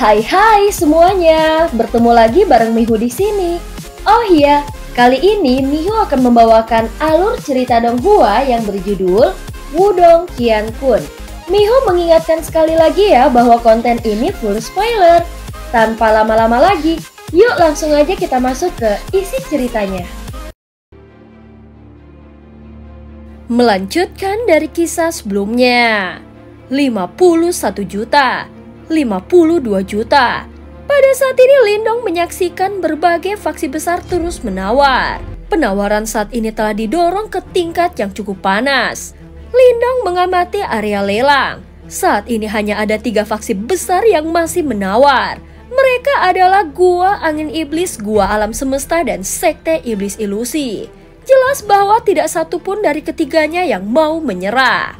Hai semuanya, bertemu lagi bareng Mihu di sini. Oh iya, kali ini Mihu akan membawakan alur cerita Donghua yang berjudul Wudong Qiankun. Mihu mengingatkan sekali lagi ya bahwa konten ini full spoiler. Tanpa lama-lama lagi, yuk langsung aja kita masuk ke isi ceritanya. Melanjutkan dari kisah sebelumnya. 51 juta. 52 juta. Pada saat ini Lindong menyaksikan berbagai faksi besar terus menawar. Penawaran saat ini telah didorong ke tingkat yang cukup panas. Lindong mengamati area lelang. Saat ini hanya ada 3 faksi besar yang masih menawar. Mereka adalah Gua Angin Iblis, Gua Alam Semesta, dan Sekte Iblis Ilusi. Jelas bahwa tidak satupun dari ketiganya yang mau menyerah.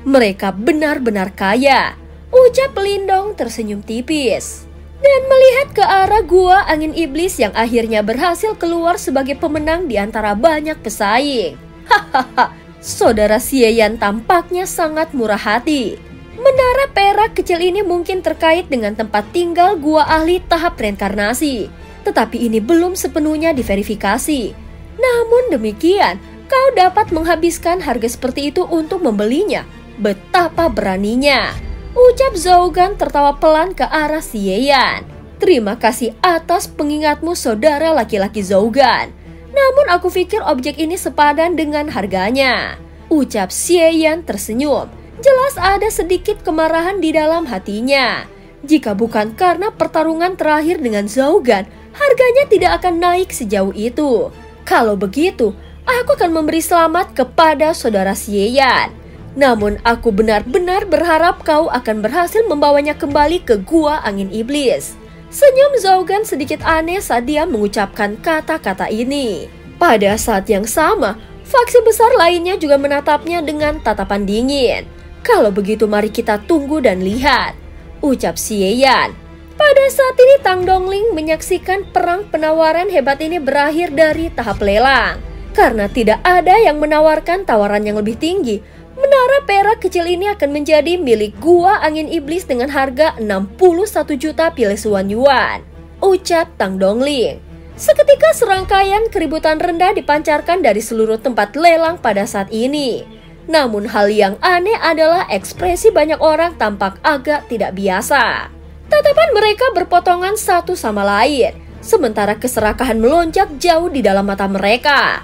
Mereka benar-benar kaya. Ucap Lindong tersenyum tipis dan melihat ke arah Gua Angin Iblis yang akhirnya berhasil keluar sebagai pemenang di antara banyak pesaing. Hahaha, saudara Xieyan tampaknya sangat murah hati. Menara perak kecil ini mungkin terkait dengan tempat tinggal Gua Ahli tahap reinkarnasi, tetapi ini belum sepenuhnya diverifikasi. Namun demikian, kau dapat menghabiskan harga seperti itu untuk membelinya. Betapa beraninya. Ucap Zougan tertawa pelan ke arah Xieyan. Terima kasih atas pengingatmu saudara laki-laki Zougan. Namun aku pikir objek ini sepadan dengan harganya. Ucap Xieyan tersenyum. Jelas ada sedikit kemarahan di dalam hatinya. Jika bukan karena pertarungan terakhir dengan Zougan, harganya tidak akan naik sejauh itu. Kalau begitu, aku akan memberi selamat kepada saudara Xieyan. Namun aku benar-benar berharap kau akan berhasil membawanya kembali ke Gua Angin Iblis. Senyum Zougan sedikit aneh saat dia mengucapkan kata-kata ini. Pada saat yang sama, faksi besar lainnya juga menatapnya dengan tatapan dingin. Kalau begitu mari kita tunggu dan lihat, ucap Xieyan. Pada saat ini Tang Dongling menyaksikan perang penawaran hebat ini berakhir dari tahap lelang. Karena tidak ada yang menawarkan tawaran yang lebih tinggi, menara perak kecil ini akan menjadi milik Gua Angin Iblis dengan harga 61 juta pilesuan yuan, ucap Tang Dongling. Seketika serangkaian keributan rendah dipancarkan dari seluruh tempat lelang pada saat ini. Namun hal yang aneh adalah ekspresi banyak orang tampak agak tidak biasa. Tatapan mereka berpotongan satu sama lain, sementara keserakahan melonjak jauh di dalam mata mereka.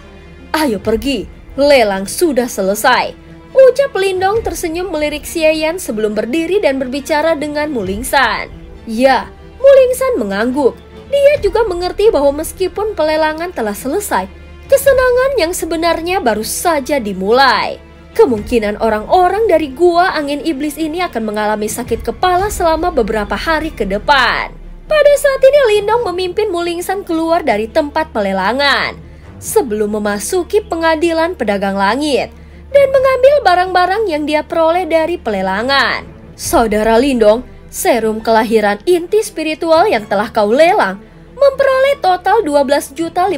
Ayo pergi, lelang sudah selesai. Ucap Lindong tersenyum melirik Xieyan sebelum berdiri dan berbicara dengan Mulingsan. Ya, Mulingsan mengangguk. Dia juga mengerti bahwa meskipun pelelangan telah selesai, kesenangan yang sebenarnya baru saja dimulai. Kemungkinan orang-orang dari Gua Angin Iblis ini akan mengalami sakit kepala selama beberapa hari ke depan. Pada saat ini Lindong memimpin Mulingsan keluar dari tempat pelelangan sebelum memasuki pengadilan pedagang langit dan mengambil barang-barang yang dia peroleh dari pelelangan. Saudara Lindong, serum kelahiran inti spiritual yang telah kau lelang memperoleh total 12.500.000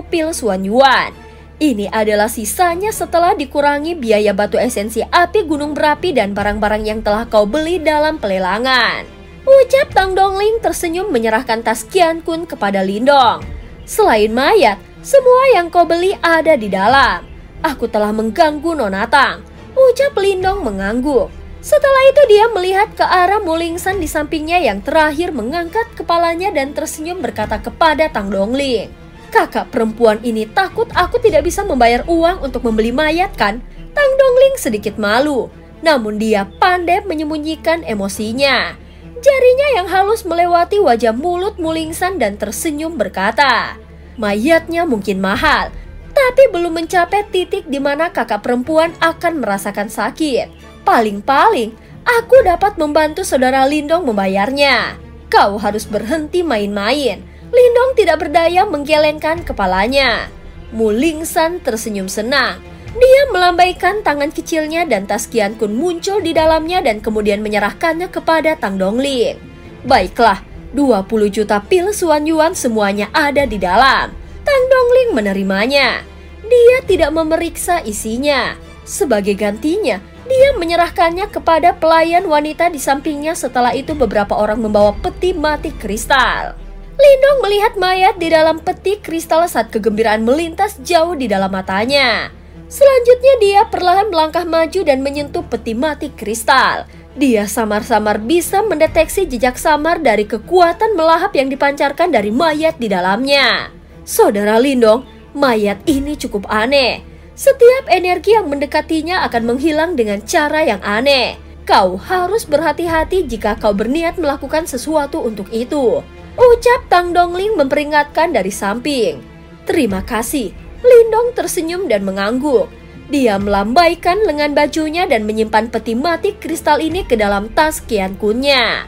pilesuan yuan. Ini adalah sisanya setelah dikurangi biaya batu esensi api gunung berapi dan barang-barang yang telah kau beli dalam pelelangan. Ucap Tang Dongling tersenyum menyerahkan tas Qiankun kepada Lindong. Selain mayat, semua yang kau beli ada di dalam. Aku telah mengganggu Nona Tang, ucap Lindong mengangguk. Setelah itu dia melihat ke arah Mulingsan di sampingnya yang terakhir mengangkat kepalanya dan tersenyum berkata kepada Tang Dongling. Kakak perempuan ini takut aku tidak bisa membayar uang untuk membeli mayat kan? Tang Dongling sedikit malu, namun dia pandai menyembunyikan emosinya. Jarinya yang halus melewati wajah mulut Mulingsan dan tersenyum berkata, mayatnya mungkin mahal, tapi belum mencapai titik di mana kakak perempuan akan merasakan sakit. Paling-paling, aku dapat membantu saudara Lindong membayarnya. Kau harus berhenti main-main. Lindong tidak berdaya menggelengkan kepalanya. Mulingsan tersenyum senang. Dia melambaikan tangan kecilnya dan tas Qiankun muncul di dalamnya dan kemudian menyerahkannya kepada Tang Dongling. Baiklah, 20 juta pilesuan yuan semuanya ada di dalam. Tang Dongling menerimanya. Dia tidak memeriksa isinya. Sebagai gantinya, dia Dia menyerahkannya kepada pelayan wanita di sampingnya. Setelah itu beberapa orang membawa peti mati kristal. Lindong melihat mayat di dalam peti kristal saat kegembiraan melintas jauh di dalam matanya. Selanjutnya dia perlahan melangkah maju dan menyentuh peti mati kristal. Dia samar-samar bisa mendeteksi jejak samar dari kekuatan melahap yang dipancarkan dari mayat di dalamnya. Saudara Lindong, mayat ini cukup aneh. Setiap energi yang mendekatinya akan menghilang dengan cara yang aneh. Kau harus berhati-hati jika kau berniat melakukan sesuatu untuk itu, ucap Tang Dongling memperingatkan dari samping. Terima kasih. Lindong tersenyum dan mengangguk. Dia melambaikan lengan bajunya dan menyimpan peti mati kristal ini ke dalam tas Qian Kunnya.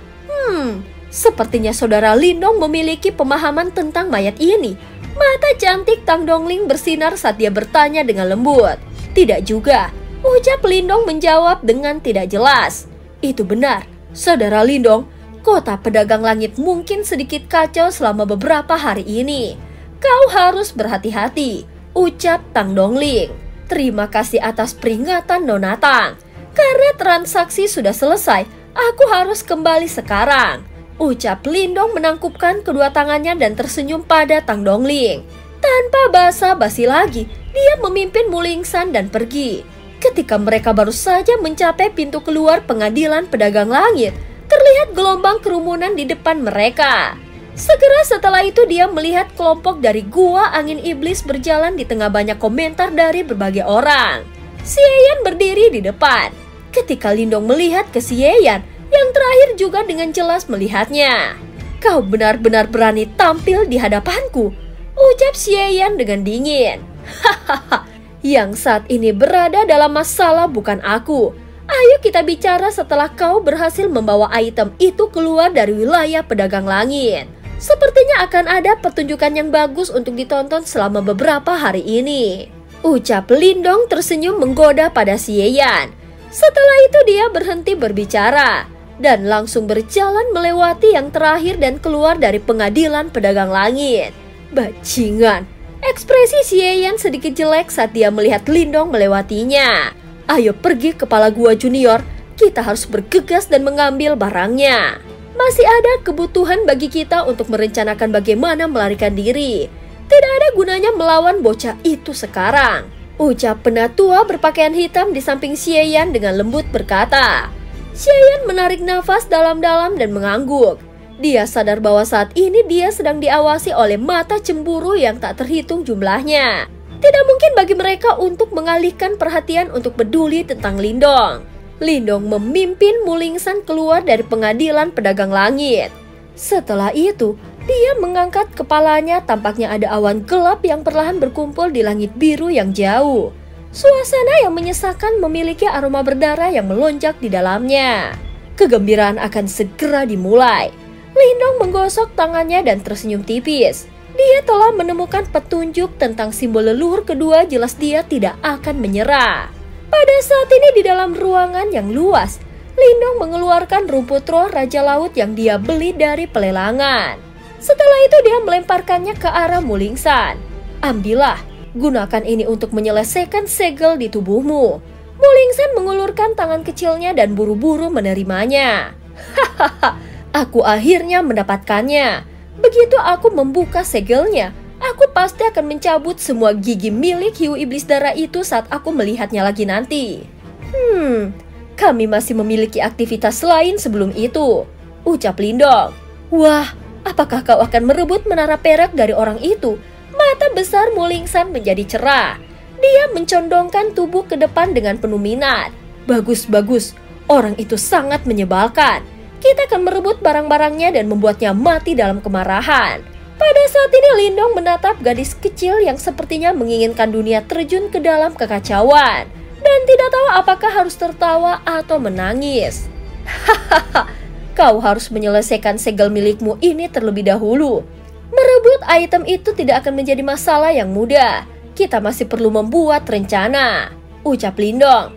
Sepertinya saudara Lindong memiliki pemahaman tentang mayat ini. Mata cantik Tang Dongling bersinar saat dia bertanya dengan lembut. Tidak juga, ucap Lindong menjawab dengan tidak jelas. Itu benar, saudara Lindong. Kota pedagang langit mungkin sedikit kacau selama beberapa hari ini. Kau harus berhati-hati, ucap Tang Dongling. Terima kasih atas peringatan Nona Tang. Karena transaksi sudah selesai, aku harus kembali sekarang, ucap Lindong menangkupkan kedua tangannya dan tersenyum pada Tang Dongling. Tanpa basa-basi lagi, dia memimpin Mulingsan dan pergi. Ketika mereka baru saja mencapai pintu keluar pengadilan pedagang langit, terlihat gelombang kerumunan di depan mereka. Segera setelah itu dia melihat kelompok dari gua angin iblis berjalan di tengah banyak komentar dari berbagai orang. Xie Yan berdiri di depan. Ketika Lindong melihat ke Xie Yan, yang terakhir juga dengan jelas melihatnya. Kau benar-benar berani tampil di hadapanku, ucap Xie Yan dengan dingin. Hahaha, yang saat ini berada dalam masalah bukan aku. Ayo kita bicara setelah kau berhasil membawa item itu keluar dari wilayah pedagang langit. Sepertinya akan ada pertunjukan yang bagus untuk ditonton selama beberapa hari ini, ucap Lindong tersenyum menggoda pada Xie Yan. Setelah itu dia berhenti berbicara dan langsung berjalan melewati yang terakhir dan keluar dari pengadilan pedagang langit. Bajingan, ekspresi Xie Yan sedikit jelek saat dia melihat Lindong melewatinya. Ayo pergi kepala gua junior, kita harus bergegas dan mengambil barangnya. Masih ada kebutuhan bagi kita untuk merencanakan bagaimana melarikan diri. Tidak ada gunanya melawan bocah itu sekarang, ucap penatua berpakaian hitam di samping Xie Yan dengan lembut berkata. Xie Yan menarik nafas dalam-dalam dan mengangguk. Dia sadar bahwa saat ini dia sedang diawasi oleh mata cemburu yang tak terhitung jumlahnya. Tidak mungkin bagi mereka untuk mengalihkan perhatian untuk peduli tentang Lindong. Lindong memimpin Mulingsan keluar dari pengadilan pedagang langit. Setelah itu, dia mengangkat kepalanya. Tampaknya ada awan gelap yang perlahan berkumpul di langit biru yang jauh. Suasana yang menyesakan memiliki aroma berdarah yang melonjak di dalamnya. Kegembiraan akan segera dimulai. Lindong menggosok tangannya dan tersenyum tipis. Dia telah menemukan petunjuk tentang simbol leluhur kedua. Jelas dia tidak akan menyerah. Pada saat ini di dalam ruangan yang luas, Lindong mengeluarkan rumput roh Raja Laut yang dia beli dari pelelangan. Setelah itu dia melemparkannya ke arah Mulingsan. Ambillah, gunakan ini untuk menyelesaikan segel di tubuhmu. Mulingsan mengulurkan tangan kecilnya dan buru-buru menerimanya. Hahaha, aku akhirnya mendapatkannya. Begitu aku membuka segelnya, aku pasti akan mencabut semua gigi milik hiu iblis darah itu saat aku melihatnya lagi nanti. Kami masih memiliki aktivitas lain sebelum itu, ucap Lindong. Wah, apakah kau akan merebut menara perak dari orang itu? Mata besar Mulingsan menjadi cerah. Dia mencondongkan tubuh ke depan dengan penuh minat. Bagus, orang itu sangat menyebalkan. Kita akan merebut barang-barangnya dan membuatnya mati dalam kemarahan. Pada saat ini Lindong menatap gadis kecil yang sepertinya menginginkan dunia terjun ke dalam kekacauan dan tidak tahu apakah harus tertawa atau menangis. Hahaha, kau harus menyelesaikan segel milikmu ini terlebih dahulu. Merebut item itu tidak akan menjadi masalah yang mudah. Kita masih perlu membuat rencana, ucap Lindong.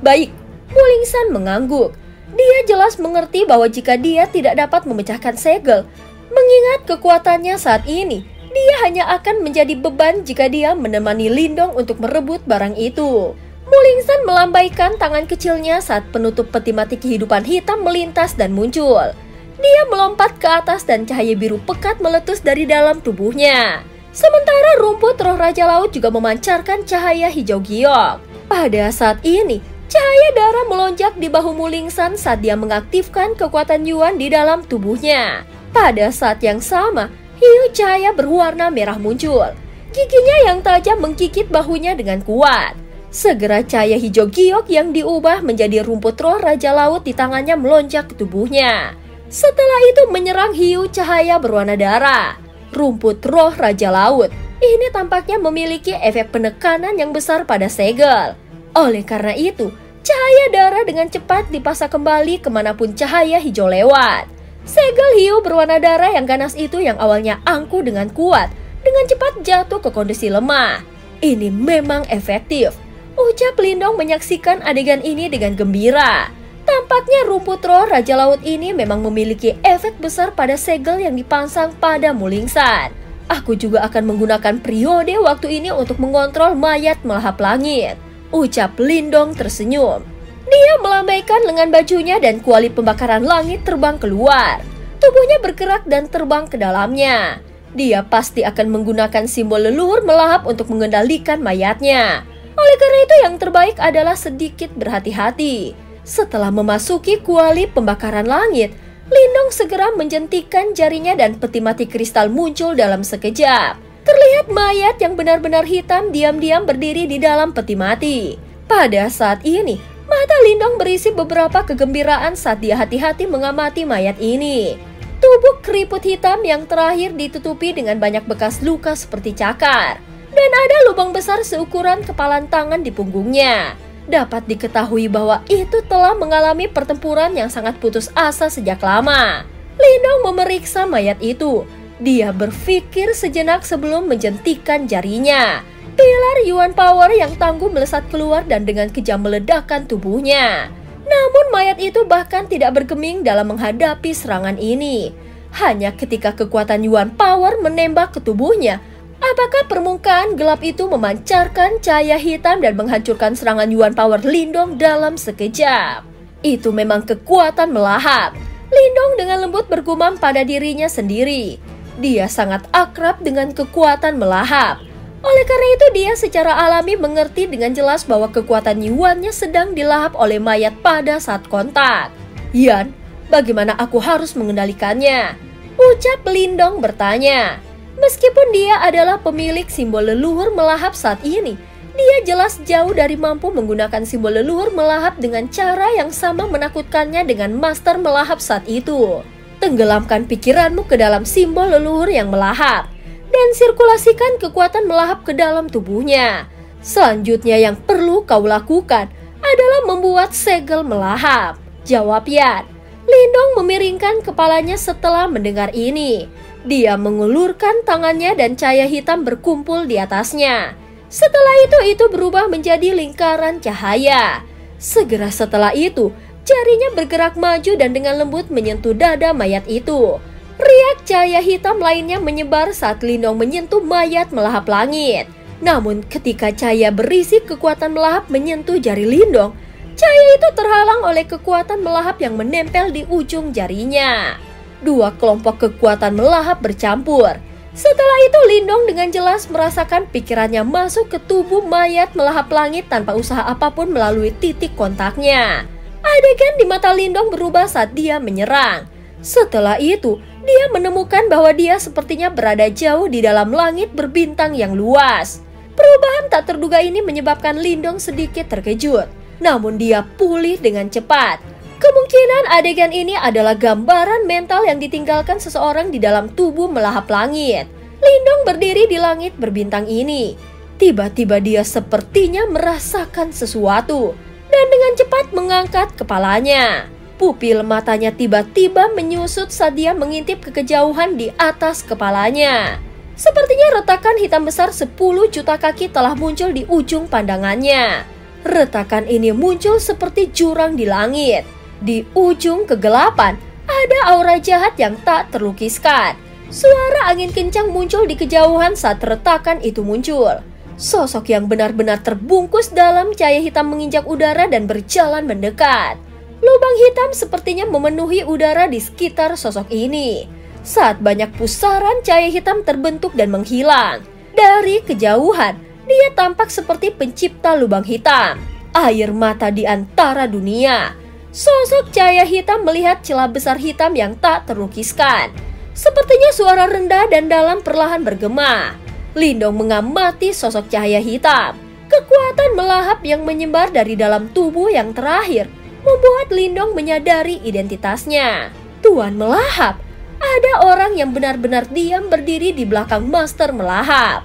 Baik, Mulingsan mengangguk. Dia jelas mengerti bahwa jika dia tidak dapat memecahkan segel, mengingat kekuatannya saat ini, dia hanya akan menjadi beban jika dia menemani Lindong untuk merebut barang itu. Mulingsan melambaikan tangan kecilnya saat penutup peti mati kehidupan hitam melintas dan muncul. Dia melompat ke atas dan cahaya biru pekat meletus dari dalam tubuhnya. Sementara rumput roh Raja Laut juga memancarkan cahaya hijau giok. Pada saat ini, cahaya darah melonjak di bahu Mulingsan saat dia mengaktifkan kekuatan Yuan di dalam tubuhnya. Pada saat yang sama, hiu cahaya berwarna merah muncul. Giginya yang tajam menggigit bahunya dengan kuat. Segera cahaya hijau giok yang diubah menjadi rumput roh Raja Laut di tangannya melonjak ke tubuhnya. Setelah itu menyerang hiu cahaya berwarna darah. Rumput roh Raja Laut ini tampaknya memiliki efek penekanan yang besar pada segel. Oleh karena itu, cahaya darah dengan cepat dipasang kembali kemanapun cahaya hijau lewat. Segel hiu berwarna darah yang ganas itu yang awalnya angkuh dengan kuat, dengan cepat jatuh ke kondisi lemah. Ini memang efektif. Ucap Lindong menyaksikan adegan ini dengan gembira. Tampaknya rumput roh Raja Laut ini memang memiliki efek besar pada segel yang dipasang pada Mulingsan. Aku juga akan menggunakan periode waktu ini untuk mengontrol mayat melahap langit. Ucap Lindong tersenyum. Dia melambaikan lengan bajunya dan kuali pembakaran langit terbang keluar. Tubuhnya bergerak dan terbang ke dalamnya. Dia pasti akan menggunakan simbol leluhur melahap untuk mengendalikan mayatnya. Oleh karena itu yang terbaik adalah sedikit berhati-hati. Setelah memasuki kuali pembakaran langit, Lindong segera menjentikan jarinya dan peti mati kristal muncul dalam sekejap. Terlihat mayat yang benar-benar hitam diam-diam berdiri di dalam peti mati. Pada saat ini, mata Lindong berisi beberapa kegembiraan saat dia hati-hati mengamati mayat ini. Tubuh keriput hitam yang terakhir ditutupi dengan banyak bekas luka seperti cakar. Dan ada lubang besar seukuran kepalan tangan di punggungnya. Dapat diketahui bahwa itu telah mengalami pertempuran yang sangat putus asa sejak lama. Lindong memeriksa mayat itu. Dia berpikir sejenak sebelum menjentikan jarinya. Pilar Yuan Power yang tangguh melesat keluar dan dengan kejam meledakkan tubuhnya. Namun mayat itu bahkan tidak bergeming dalam menghadapi serangan ini. Hanya ketika kekuatan Yuan Power menembak ke tubuhnya, apakah permukaan gelap itu memancarkan cahaya hitam dan menghancurkan serangan Yuan Power Lindong dalam sekejap. Itu memang kekuatan melahap. Lindong dengan lembut bergumam pada dirinya sendiri. Dia sangat akrab dengan kekuatan melahap. Oleh karena itu dia secara alami mengerti dengan jelas bahwa kekuatan Yuannya sedang dilahap oleh mayat pada saat kontak. Yan, bagaimana aku harus mengendalikannya? Ucap Lindong bertanya. Meskipun dia adalah pemilik simbol leluhur melahap saat ini, dia jelas jauh dari mampu menggunakan simbol leluhur melahap dengan cara yang sama menakutkannya dengan master melahap saat itu. Tenggelamkan pikiranmu ke dalam simbol leluhur yang melahap dan sirkulasikan kekuatan melahap ke dalam tubuhnya. Selanjutnya yang perlu kau lakukan adalah membuat segel melahap. Jawab Yan. Lindong memiringkan kepalanya setelah mendengar ini. Dia mengulurkan tangannya dan cahaya hitam berkumpul di atasnya. Setelah itu berubah menjadi lingkaran cahaya. Segera setelah itu, jarinya bergerak maju dan dengan lembut menyentuh dada mayat itu. Riak cahaya hitam lainnya menyebar saat Lindong menyentuh mayat melahap langit. Namun ketika cahaya berisi kekuatan melahap menyentuh jari Lindong, cahaya itu terhalang oleh kekuatan melahap yang menempel di ujung jarinya. Dua kelompok kekuatan melahap bercampur. Setelah itu Lindong dengan jelas merasakan pikirannya masuk ke tubuh mayat melahap langit tanpa usaha apapun melalui titik kontaknya. Adegan di mata Lindong berubah saat dia menyerang. Setelah itu, dia menemukan bahwa dia sepertinya berada jauh di dalam langit berbintang yang luas. Perubahan tak terduga ini menyebabkan Lindong sedikit terkejut. Namun dia pulih dengan cepat. Kemungkinan adegan ini adalah gambaran mental yang ditinggalkan seseorang di dalam tubuh melahap langit. Lindong berdiri di langit berbintang ini. Tiba-tiba dia sepertinya merasakan sesuatu dan dengan cepat mengangkat kepalanya. Pupil matanya tiba-tiba menyusut saat dia mengintip ke kejauhan di atas kepalanya. Sepertinya retakan hitam besar 10 juta kaki telah muncul di ujung pandangannya. Retakan ini muncul seperti jurang di langit. Di ujung kegelapan, ada aura jahat yang tak terlukiskan. Suara angin kencang muncul di kejauhan saat retakan itu muncul. Sosok yang benar-benar terbungkus dalam cahaya hitam menginjak udara dan berjalan mendekat. Lubang hitam sepertinya memenuhi udara di sekitar sosok ini. Saat banyak pusaran cahaya hitam terbentuk dan menghilang. Dari kejauhan, dia tampak seperti pencipta lubang hitam. Air mata di antara dunia. Sosok cahaya hitam melihat celah besar hitam yang tak terlukiskan. Sepertinya suara rendah dan dalam perlahan bergema. Lindong mengamati sosok cahaya hitam. Kekuatan melahap yang menyebar dari dalam tubuh yang terakhir membuat Lindong menyadari identitasnya. Tuan Melahap, ada orang yang benar-benar diam berdiri di belakang Master Melahap.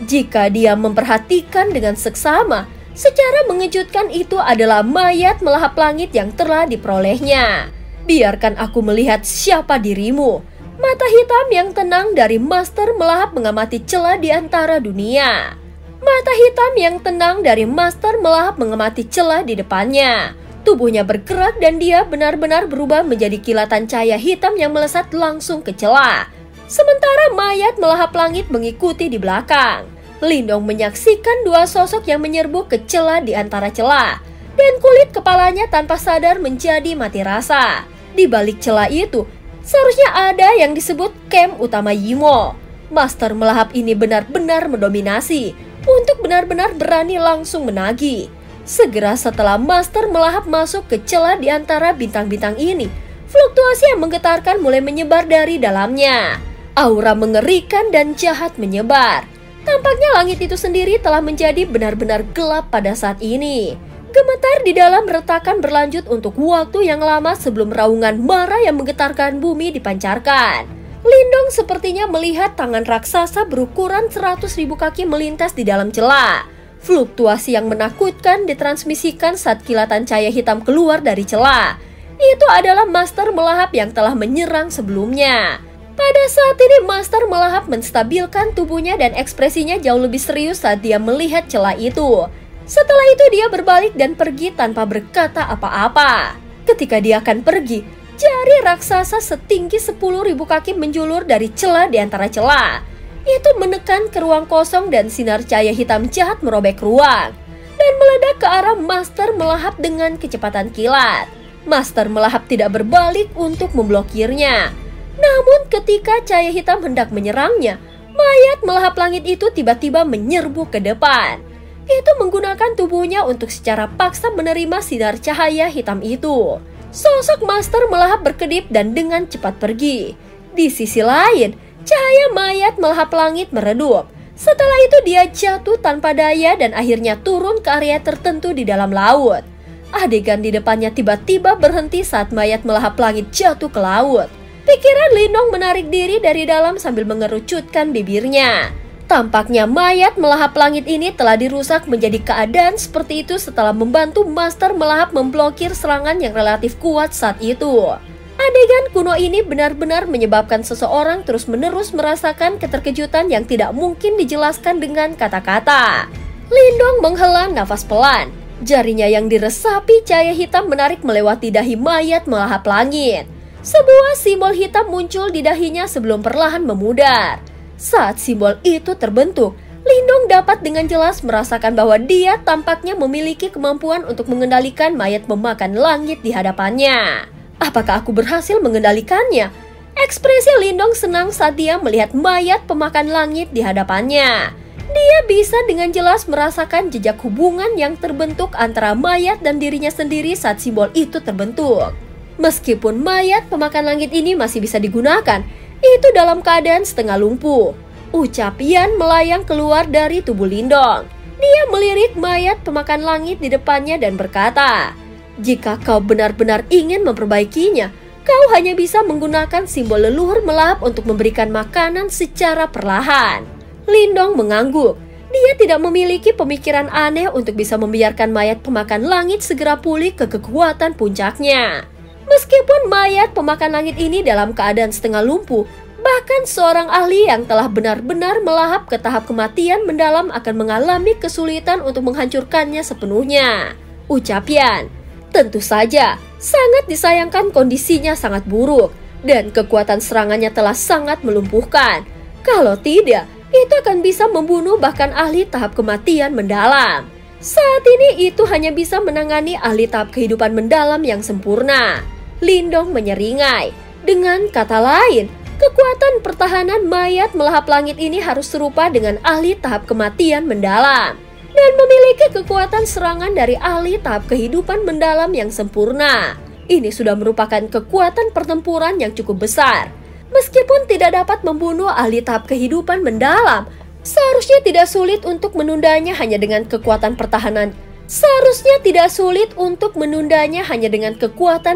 Jika dia memperhatikan dengan seksama, secara mengejutkan itu adalah mayat melahap langit yang telah diperolehnya. Biarkan aku melihat siapa dirimu. Mata hitam yang tenang dari Master Melahap mengamati celah di antara dunia. Mata hitam yang tenang dari Master Melahap mengamati celah di depannya. Tubuhnya bergerak dan dia benar-benar berubah menjadi kilatan cahaya hitam yang melesat langsung ke celah. Sementara mayat melahap langit mengikuti di belakang. Lindong menyaksikan dua sosok yang menyerbu ke celah di antara celah. Dan kulit kepalanya tanpa sadar menjadi mati rasa. Di balik celah itu, seharusnya ada yang disebut camp utama Yimo. Master Melahap ini benar-benar mendominasi untuk benar-benar berani langsung menagih. Segera setelah Master Melahap masuk ke celah di antara bintang-bintang ini, fluktuasi yang menggetarkan mulai menyebar dari dalamnya. Aura mengerikan dan jahat menyebar. Tampaknya langit itu sendiri telah menjadi benar-benar gelap pada saat ini. Gemetar di dalam retakan berlanjut untuk waktu yang lama sebelum raungan marah yang menggetarkan bumi dipancarkan. Lindong sepertinya melihat tangan raksasa berukuran 100.000 kaki melintas di dalam celah. Fluktuasi yang menakutkan ditransmisikan saat kilatan cahaya hitam keluar dari celah. Itu adalah Master Melahap yang telah menyerang sebelumnya. Pada saat ini Master Melahap menstabilkan tubuhnya dan ekspresinya jauh lebih serius saat dia melihat celah itu. Setelah itu dia berbalik dan pergi tanpa berkata apa-apa. Ketika dia akan pergi, jari raksasa setinggi 10.000 kaki menjulur dari celah di antara celah. Itu menekan ke ruang kosong dan sinar cahaya hitam jahat merobek ruang dan meledak ke arah Master Melahap dengan kecepatan kilat. Master Melahap tidak berbalik untuk memblokirnya. Namun ketika cahaya hitam hendak menyerangnya, mayat melahap langit itu tiba-tiba menyerbu ke depan. Itu menggunakan tubuhnya untuk secara paksa menerima sinar cahaya hitam itu. Sosok Master Melahap berkedip dan dengan cepat pergi. Di sisi lain, cahaya mayat melahap langit meredup. Setelah itu dia jatuh tanpa daya dan akhirnya turun ke area tertentu di dalam laut. Adegan di depannya tiba-tiba berhenti saat mayat melahap langit jatuh ke laut. Pikiran Lindong menarik diri dari dalam sambil mengerucutkan bibirnya. Tampaknya mayat melahap langit ini telah dirusak menjadi keadaan seperti itu setelah membantu Master Melahap memblokir serangan yang relatif kuat saat itu. Adegan kuno ini benar-benar menyebabkan seseorang terus-menerus merasakan keterkejutan yang tidak mungkin dijelaskan dengan kata-kata. Lindong menghela nafas pelan. Jarinya yang diresapi cahaya hitam menarik melewati dahi mayat melahap langit. Sebuah simbol hitam muncul di dahinya sebelum perlahan memudar. Saat simbol itu terbentuk, Lindong dapat dengan jelas merasakan bahwa dia tampaknya memiliki kemampuan untuk mengendalikan mayat memakan langit di hadapannya. Apakah aku berhasil mengendalikannya? Ekspresi Lindong senang saat dia melihat mayat pemakan langit di hadapannya. Dia bisa dengan jelas merasakan jejak hubungan yang terbentuk antara mayat dan dirinya sendiri saat simbol itu terbentuk. Meskipun mayat pemakan langit ini masih bisa digunakan, itu dalam keadaan setengah lumpuh. Ucap Yan melayang keluar dari tubuh Lindong. Dia melirik mayat pemakan langit di depannya dan berkata, "Jika kau benar-benar ingin memperbaikinya, kau hanya bisa menggunakan simbol leluhur melahap untuk memberikan makanan secara perlahan." Lindong mengangguk. Dia tidak memiliki pemikiran aneh untuk bisa membiarkan mayat pemakan langit segera pulih ke kekuatan puncaknya. Meskipun mayat pemakan langit ini dalam keadaan setengah lumpuh, bahkan seorang ahli yang telah benar-benar melahap ke tahap kematian mendalam akan mengalami kesulitan untuk menghancurkannya sepenuhnya. Ucap Yan, tentu saja, sangat disayangkan kondisinya sangat buruk, dan kekuatan serangannya telah sangat melumpuhkan. Kalau tidak, itu akan bisa membunuh bahkan ahli tahap kematian mendalam. Saat ini itu hanya bisa menangani ahli tahap kehidupan mendalam yang sempurna. Lindong menyeringai. Dengan kata lain, kekuatan pertahanan mayat melahap langit ini harus serupa dengan ahli tahap kematian mendalam dan memiliki kekuatan serangan dari ahli tahap kehidupan mendalam yang sempurna. Ini sudah merupakan kekuatan pertempuran yang cukup besar. Meskipun tidak dapat membunuh ahli tahap kehidupan mendalam, seharusnya tidak sulit untuk menundanya hanya dengan kekuatan pertahanan.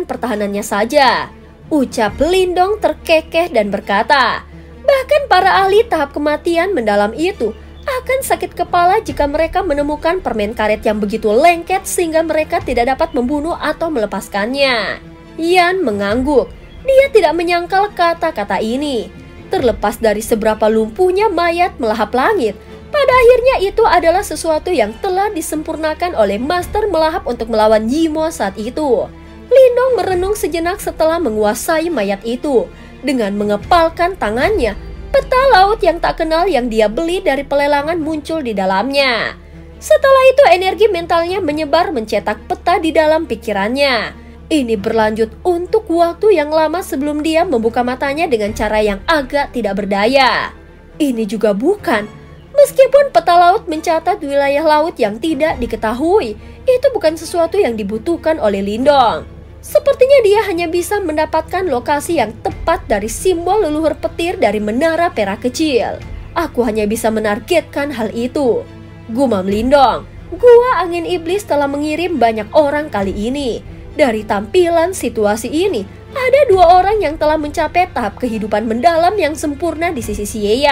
Pertahanannya saja. Ucap Lindong terkekeh dan berkata, bahkan para ahli tahap kematian mendalam itu akan sakit kepala jika mereka menemukan permen karet yang begitu lengket sehingga mereka tidak dapat membunuh atau melepaskannya. Yan mengangguk. Dia tidak menyangkal kata-kata ini. Terlepas dari seberapa lumpuhnya mayat melahap langit, pada akhirnya itu adalah sesuatu yang telah disempurnakan oleh Master Melahap untuk melawan Yimo saat itu. Lindong merenung sejenak setelah menguasai mayat itu. Dengan mengepalkan tangannya, peta laut yang tak kenal yang dia beli dari pelelangan muncul di dalamnya. Setelah itu energi mentalnya menyebar mencetak peta di dalam pikirannya. Ini berlanjut untuk waktu yang lama sebelum dia membuka matanya dengan cara yang agak tidak berdaya. Ini juga bukan. Meskipun peta laut mencatat wilayah laut yang tidak diketahui, itu bukan sesuatu yang dibutuhkan oleh Lindong. Sepertinya dia hanya bisa mendapatkan lokasi yang tepat dari simbol leluhur petir dari menara perak kecil. Aku hanya bisa menargetkan hal itu. Gumam Lindong, Gua Angin Iblis telah mengirim banyak orang kali ini. Dari tampilan situasi ini, ada 2 orang yang telah mencapai tahap kehidupan mendalam yang sempurna di sisi Xie.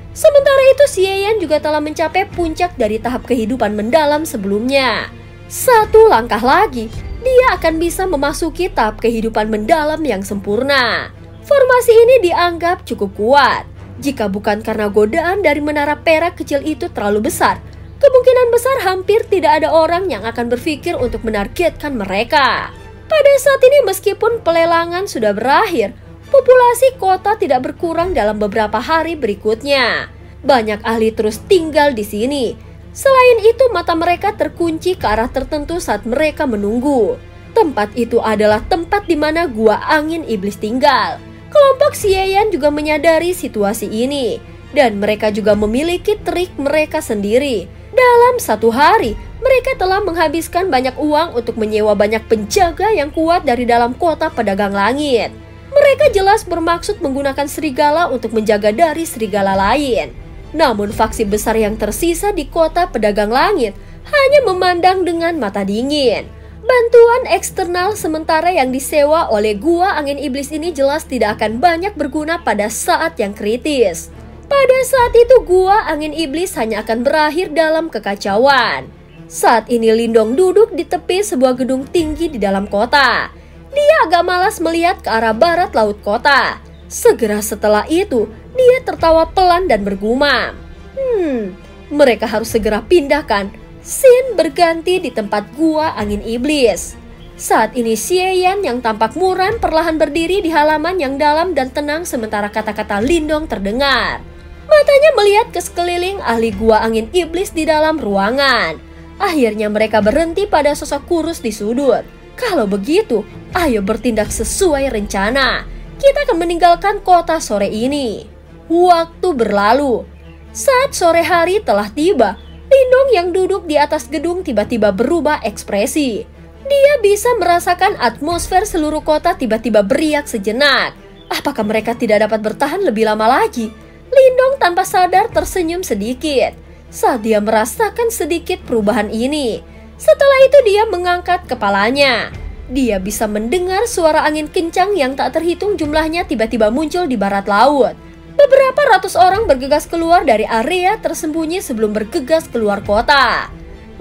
Sementara itu Xie juga telah mencapai puncak dari tahap kehidupan mendalam sebelumnya. 1 langkah lagi, dia akan bisa memasuki tahap kehidupan mendalam yang sempurna. Formasi ini dianggap cukup kuat. Jika bukan karena godaan dari menara perak kecil itu terlalu besar, kemungkinan besar hampir tidak ada orang yang akan berpikir untuk menargetkan mereka. Pada saat ini meskipun pelelangan sudah berakhir, populasi kota tidak berkurang dalam beberapa hari berikutnya. Banyak ahli terus tinggal di sini. Selain itu mata mereka terkunci ke arah tertentu saat mereka menunggu. Tempat itu adalah tempat di mana Gua Angin Iblis tinggal. Kelompok Xie juga menyadari situasi ini. Dan mereka juga memiliki trik mereka sendiri. Dalam 1 hari, mereka telah menghabiskan banyak uang untuk menyewa banyak penjaga yang kuat dari dalam kota pedagang langit. Mereka jelas bermaksud menggunakan serigala untuk menjaga dari serigala lain. Namun faksi besar yang tersisa di kota pedagang langit hanya memandang dengan mata dingin. Bantuan eksternal sementara yang disewa oleh Gua Angin Iblis ini jelas tidak akan banyak berguna pada saat yang kritis. Pada saat itu Gua Angin Iblis hanya akan berakhir dalam kekacauan. Saat ini Lindong duduk di tepi sebuah gedung tinggi di dalam kota. Dia agak malas melihat ke arah barat laut kota. Segera setelah itu, dia tertawa pelan dan bergumam. Mereka harus segera pindahkan. Scene berganti di tempat Gua Angin Iblis. Saat ini Xie yang tampak muram perlahan berdiri di halaman yang dalam dan tenang sementara kata-kata Lindong terdengar. Matanya melihat ke sekeliling ahli Gua Angin Iblis di dalam ruangan. Akhirnya mereka berhenti pada sosok kurus di sudut. Kalau begitu, ayo bertindak sesuai rencana. Kita akan meninggalkan kota sore ini. Waktu berlalu. Saat sore hari telah tiba, Lindong yang duduk di atas gedung tiba-tiba berubah ekspresi. Dia bisa merasakan atmosfer seluruh kota tiba-tiba beriak sejenak. Apakah mereka tidak dapat bertahan lebih lama lagi? Lindong tanpa sadar tersenyum sedikit saat dia merasakan sedikit perubahan ini. Setelah itu dia mengangkat kepalanya. Dia bisa mendengar suara angin kencang yang tak terhitung jumlahnya tiba-tiba muncul di barat laut. Beberapa ratus orang bergegas keluar dari area tersembunyi sebelum bergegas keluar kota.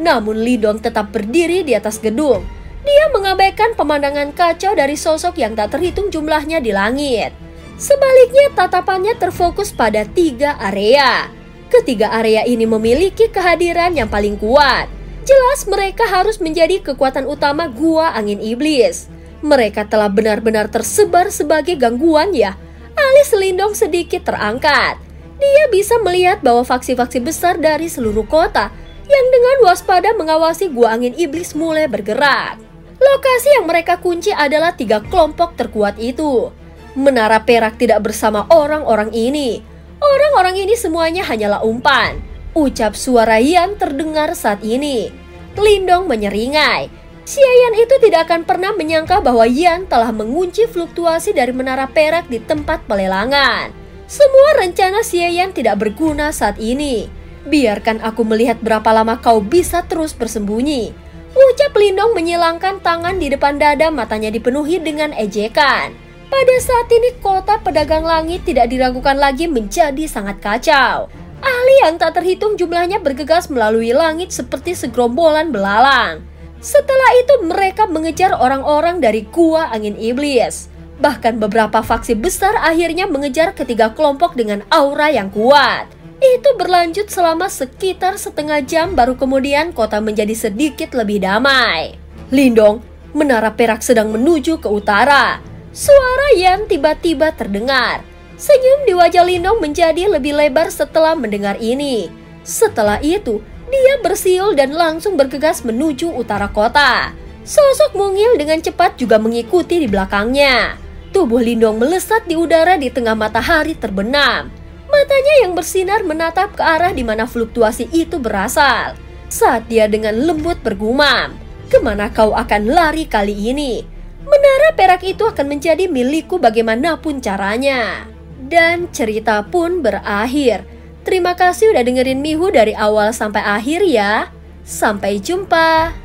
Namun Lindong tetap berdiri di atas gedung. Dia mengabaikan pemandangan kacau dari sosok yang tak terhitung jumlahnya di langit. Sebaliknya tatapannya terfokus pada 3 area. Ketiga area ini memiliki kehadiran yang paling kuat. Jelas mereka harus menjadi kekuatan utama Gua Angin Iblis. Mereka telah benar-benar tersebar sebagai gangguan ya. Alis Lindong sedikit terangkat. Dia bisa melihat bahwa faksi-faksi besar dari seluruh kota yang dengan waspada mengawasi gua angin iblis mulai bergerak. Lokasi yang mereka kunci adalah 3 kelompok terkuat itu. Menara perak tidak bersama orang-orang ini. Orang-orang ini semuanya hanyalah umpan. Ucap suara Yan terdengar saat ini. Lindong menyeringai. Xie Yan itu tidak akan pernah menyangka bahwa Yan telah mengunci fluktuasi dari menara perak di tempat pelelangan. Semua rencana Xie Yan tidak berguna saat ini. Biarkan aku melihat berapa lama kau bisa terus bersembunyi. Ucap Lindong menyilangkan tangan di depan dada, matanya dipenuhi dengan ejekan. Pada saat ini kota pedagang langit tidak diragukan lagi menjadi sangat kacau. Ahli yang tak terhitung jumlahnya bergegas melalui langit seperti segerombolan belalang. Setelah itu mereka mengejar orang-orang dari gua angin iblis. Bahkan beberapa faksi besar akhirnya mengejar ketiga kelompok dengan aura yang kuat. Itu berlanjut selama sekitar setengah jam, baru kemudian kota menjadi sedikit lebih damai. Lindong, menara perak sedang menuju ke utara. Suara Yan tiba-tiba terdengar. Senyum di wajah Lindong menjadi lebih lebar setelah mendengar ini. Setelah itu, dia bersiul dan langsung bergegas menuju utara kota. Sosok mungil dengan cepat juga mengikuti di belakangnya. Tubuh Lindong melesat di udara di tengah matahari terbenam. Matanya yang bersinar menatap ke arah di mana fluktuasi itu berasal. Saat dia dengan lembut bergumam, "Kemana kau akan lari kali ini? Menara perak itu akan menjadi milikku bagaimanapun caranya." Dan cerita pun berakhir. Terima kasih udah dengerin Mihu dari awal sampai akhir ya. Sampai jumpa.